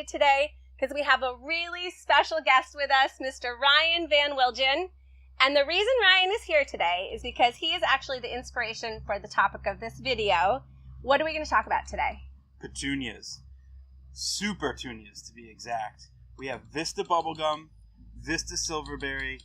excited today because we have a really special guest with us, Mr. Ryan Van Wilgen. And the reason Ryan is here today is because he is actually the inspiration for the topic of this video. What are we going to talk about today? Petunias. Supertunias, to be exact. We have Vista Bubblegum, Vista Silverberry,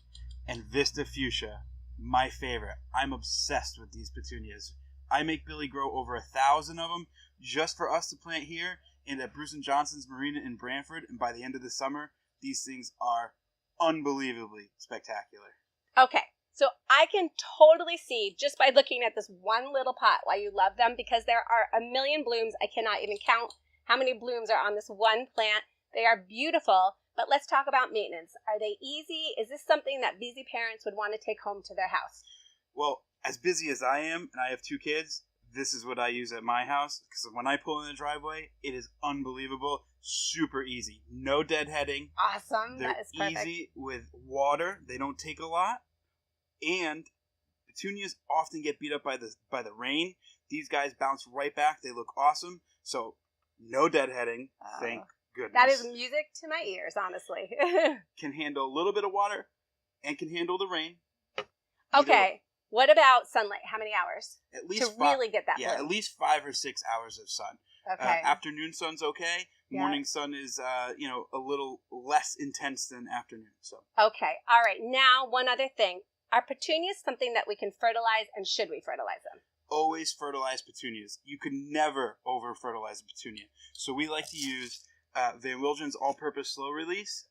and Vista Fuchsia. My favorite. I'm obsessed with these petunias. I make Billy grow over 1,000 of them just for us to plant here and at Bruce & Johnson's Marina in Branford. And by the end of the summer, these things are unbelievably spectacular. Okay, so I can totally see just by looking at this one little pot why you love them, because there are a million blooms. I cannot even count how many blooms are on this one plant. They are beautiful, but let's talk about maintenance. Are they easy? Is this something that busy parents would want to take home to their house? Well, as busy as I am, and I have 2 kids, this is what I use at my house, because when I pull in the driveway, it is unbelievable. Super easy. No deadheading. Awesome. They're that is perfect. easy with water. They don't take a lot. And petunias often get beat up by the rain. These guys bounce right back. They look awesome. So no deadheading. Thank goodness. That is music to my ears, honestly. Can handle a little bit of water and can handle the rain. Okay. What about sunlight? How many hours? At least really get that bloom? at least 5 or 6 hours of sun. Okay. Afternoon sun's okay. Morning sun is a little less intense than afternoon. So okay. All right. Now, one other thing. Are petunias something that we can fertilize, and should we fertilize them? Always fertilize petunias. You can never over-fertilize a petunia. So we like to use Van Wilgen's all-purpose slow release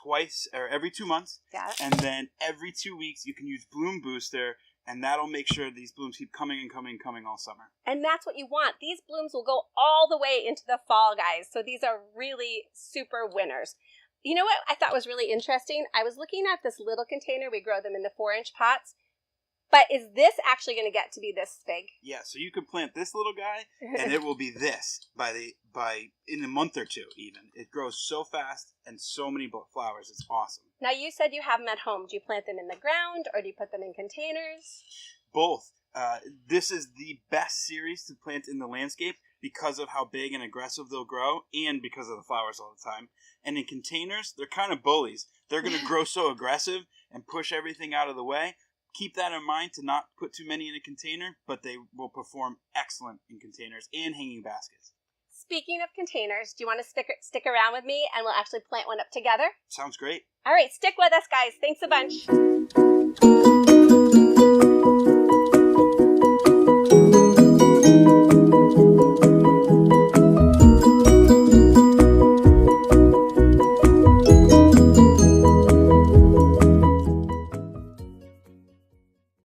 twice or every 2 months. Yeah. And then every 2 weeks you can use Bloom Booster, and that'll make sure these blooms keep coming and coming and coming all summer. And that's what you want. These blooms will go all the way into the fall, guys. So these are really super winners. You know what I thought was really interesting? I was looking at this little container. We grow them in the 4-inch pots. But is this actually going to get to be this big? Yeah, so you could plant this little guy, and it will be this in a month or 2 even. It grows so fast and so many flowers. It's awesome. Now, you said you have them at home. Do you plant them in the ground, or do you put them in containers? Both. This is the best series to plant in the landscape because of how big and aggressive they'll grow and because of the flowers all the time. And in containers, they're kind of bullies. They're going to grow so aggressive and push everything out of the way. Keep that in mind to not put too many in a container, but they will perform excellent in containers and hanging baskets. Speaking of containers, do you want to stick around with me and we'll actually plant one up together? Sounds great. All right, stick with us, guys. Thanks a bunch.